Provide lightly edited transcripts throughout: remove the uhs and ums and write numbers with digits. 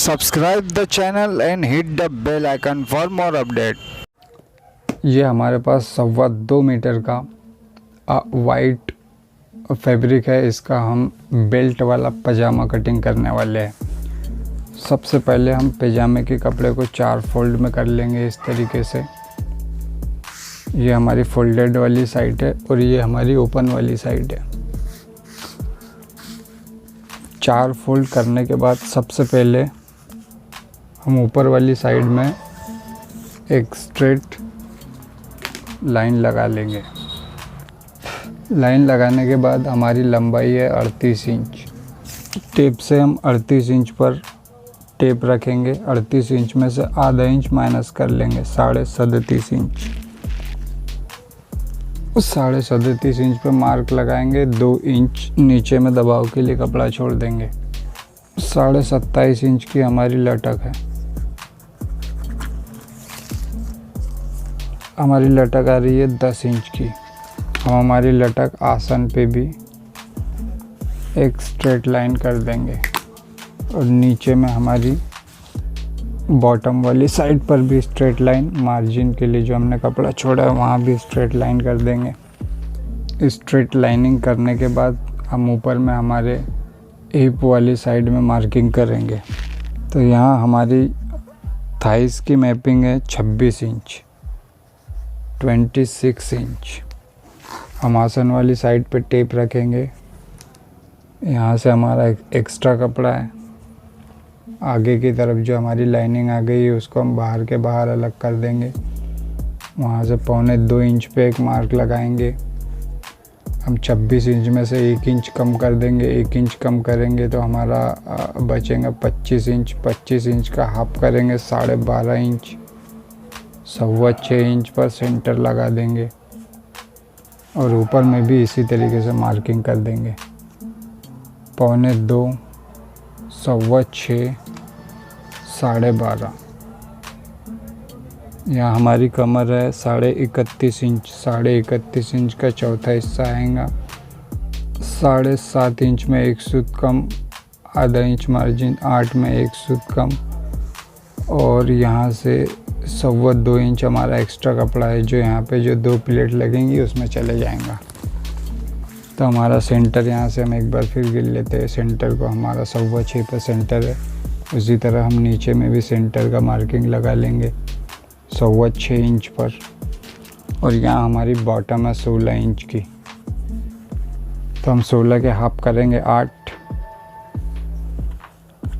Subscribe the channel and hit the bell icon for more update। ये हमारे पास 2.25 metre का white fabric है। इसका हम बेल्ट वाला पजामा कटिंग करने वाले हैं। सबसे पहले हम पजामे के कपड़े को 4 फोल्ड में कर लेंगे इस तरीके से। ये हमारी फोल्डेड वाली साइड है और ये हमारी ओपन वाली साइड है। 4 फोल्ड करने के बाद सबसे पहले हम ऊपर वाली साइड में एक स्ट्रेट लाइन लगा लेंगे। लाइन लगाने के बाद हमारी लंबाई है 38 इंच। टेप से हम 38 इंच पर टेप रखेंगे। 38 इंच में से आधा इंच माइनस कर लेंगे, 37.5 इंच। उस 37.5 इंच पर मार्क लगाएंगे। 2 इंच नीचे में दबाव के लिए कपड़ा छोड़ देंगे। 27.5 इंच की हमारी लटक है। हमारी लटक आ रही है 10 इंच की। हम हमारी लटक आसन पे भी एक स्ट्रेट लाइन कर देंगे और नीचे में हमारी बॉटम वाली साइड पर भी स्ट्रेट लाइन, मार्जिन के लिए जो हमने कपड़ा छोड़ा है वहाँ भी स्ट्रेट लाइन कर देंगे। स्ट्रेट लाइनिंग करने के बाद हम ऊपर में हमारे हिप वाली साइड में मार्किंग करेंगे। तो यहाँ हमारी थाइस की मैपिंग है 26 इंच, 26 इंच। हम आसन वाली साइड पे टेप रखेंगे। यहाँ से हमारा एक्स्ट्रा कपड़ा है। आगे की तरफ जो हमारी लाइनिंग आ गई है उसको हम बाहर के बाहर अलग कर देंगे। वहाँ से 1.25 इंच पे एक मार्क लगाएंगे। हम 26 इंच में से 1 इंच कम कर देंगे। 1 इंच कम करेंगे तो हमारा बचेगा 25 इंच। 25 इंच का हाफ करेंगे 12.5 इंच। 6.25 इंच पर सेंटर लगा देंगे और ऊपर में भी इसी तरीके से मार्किंग कर देंगे। 2.25, 6.25, 12.5। यहाँ हमारी कमर है 31.5 इंच। 31.5 इंच का चौथा हिस्सा आएगा। 7.5 इंच में 1 सूत कम, आधा इंच मार्जिन, 8 में 1 सूत कम और यहाँ से 2.25 इंच हमारा एक्स्ट्रा कपड़ा है जो यहाँ पे जो 2 प्लेट लगेंगी उसमें चले जाएगा। तो हमारा सेंटर यहाँ से हम एक बार फिर गिन लेते हैं। सेंटर को हमारा 6.25 पर सेंटर है। उसी तरह हम नीचे में भी सेंटर का मार्किंग लगा लेंगे 6.25 इंच पर। और यहाँ हमारी बॉटम है 16 इंच की। तो हम 16 के हाफ करेंगे 8,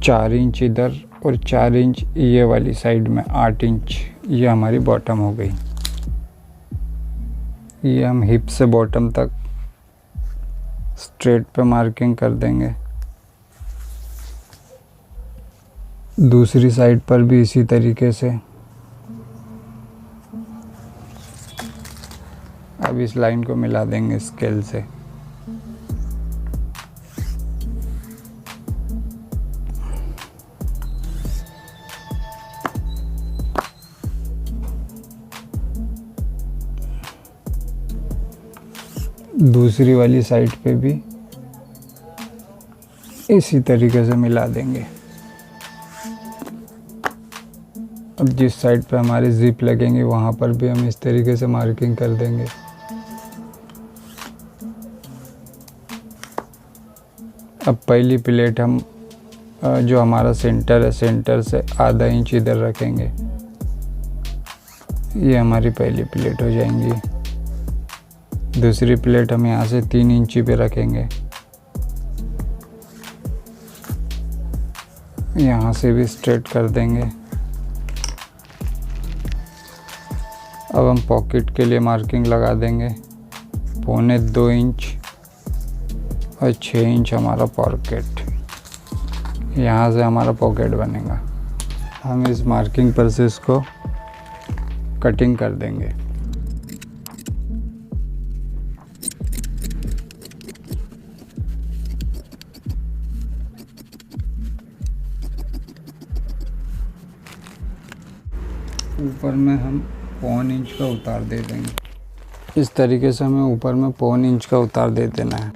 4 इंच इधर और 4 इंच ये वाली साइड में, 8 इंच। ये हमारी बॉटम हो गई। ये हम हिप से बॉटम तक स्ट्रेट पे मार्किंग कर देंगे। दूसरी साइड पर भी इसी तरीके से। अब इस लाइन को मिला देंगे स्केल से। दूसरी वाली साइड पे भी इसी तरीके से मिला देंगे। अब जिस साइड पे हमारी जिप लगेंगे वहाँ पर भी हम इस तरीके से मार्किंग कर देंगे। अब पहली प्लेट हम जो हमारा सेंटर है, सेंटर से आधा इंच इधर रखेंगे। ये हमारी पहली प्लेट हो जाएंगी। दूसरी प्लेट हम यहाँ से 3 इंची पे रखेंगे। यहाँ से भी स्ट्रेट कर देंगे। अब हम पॉकेट के लिए मार्किंग लगा देंगे 2.25 इंच और 6 इंच हमारा पॉकेट। यहाँ से हमारा पॉकेट बनेगा। हम इस मार्किंग पर से इसको कटिंग कर देंगे। ऊपर में हम 1.25 इंच का उतार दे देंगे। इस तरीके से हमें ऊपर में 1.25 इंच का उतार दे देना है।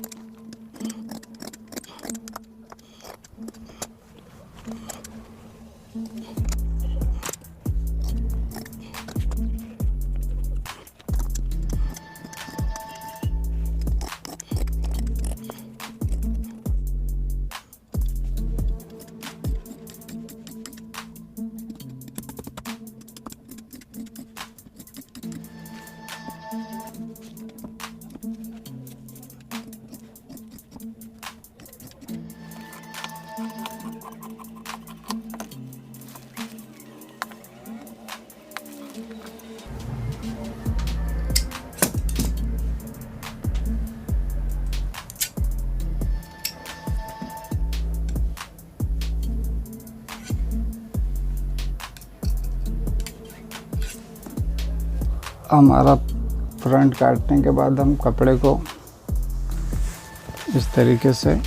हमारा फ्रंट काटने के बाद हम कपड़े को इस तरीके से,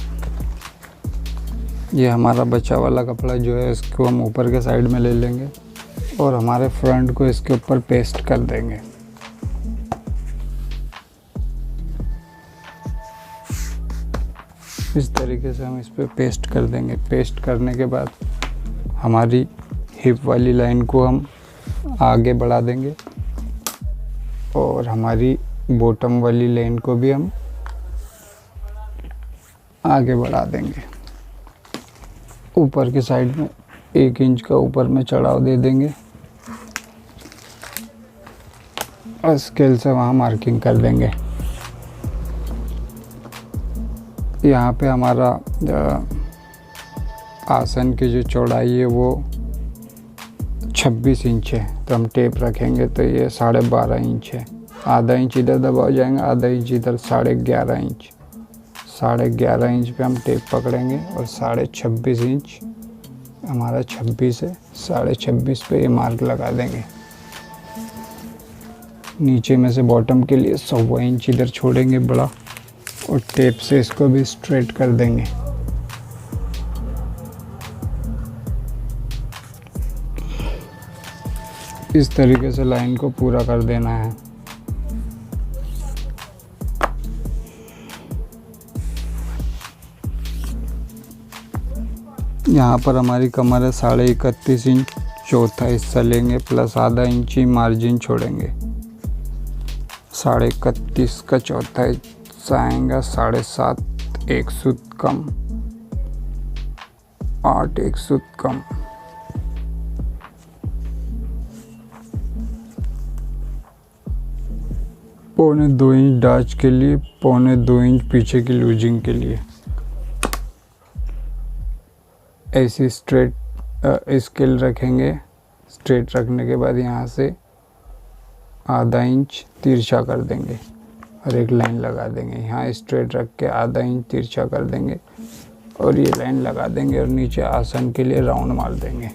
ये हमारा बचा वाला कपड़ा जो है इसको हम ऊपर के साइड में ले लेंगे और हमारे फ्रंट को इसके ऊपर पेस्ट कर देंगे। इस तरीके से हम इस पर पेस्ट कर देंगे। पेस्ट करने के बाद हमारी हिप वाली लाइन को हम आगे बढ़ा देंगे और हमारी बॉटम वाली लाइन को भी हम आगे बढ़ा देंगे। ऊपर की साइड में 1 इंच का ऊपर में चढ़ाव दे देंगे और स्केल से वहाँ मार्किंग कर देंगे। यहाँ पे हमारा आसन की जो चौड़ाई है वो 26 इंच है, तो हम टेप रखेंगे तो ये 12.5 इंच है। आधा इंच इधर दबा जाएंगे, आधा इंच इधर, 11.5 इंच। 11.5 इंच पे हम टेप पकड़ेंगे और 26.5 इंच हमारा 26 है, 26.5 पे ये मार्क लगा देंगे। नीचे में से बॉटम के लिए 1.25 इंच इधर छोड़ेंगे बड़ा और टेप से इसको भी स्ट्रेट कर देंगे। इस तरीके से लाइन को पूरा कर देना है। यहाँ पर हमारी कमर है 31.5 इंच, चौथा हिस्सा लेंगे प्लस आधा इंच ही मार्जिन छोड़ेंगे। 31.5 का चौथा हिस्सा आएगा 7.5, 1 सूत कम, 8 1 सूत कम। पौने 2 इंच डाच के लिए, पौने 2 इंच पीछे की लूजिंग के लिए। ऐसी स्ट्रेट स्केल रखेंगे। स्ट्रेट रखने के बाद यहाँ से आधा इंच तिरछा कर देंगे और एक लाइन लगा देंगे। यहाँ स्ट्रेट रख के आधा इंच तिरछा कर देंगे और ये लाइन लगा देंगे और नीचे आसन के लिए राउंड मार देंगे।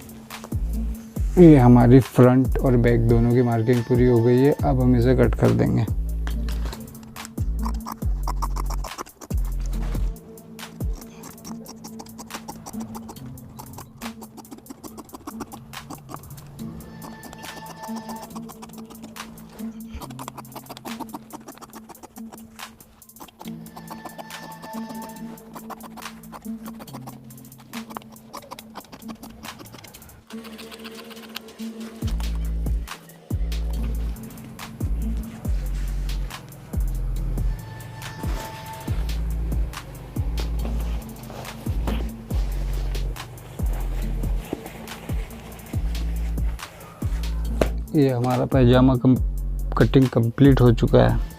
ये हमारी फ्रंट और बैक दोनों की मार्किंग पूरी हो गई है। अब हम इसे कट कर देंगे। ये हमारा पैजामा कटिंग कंप्लीट हो चुका है।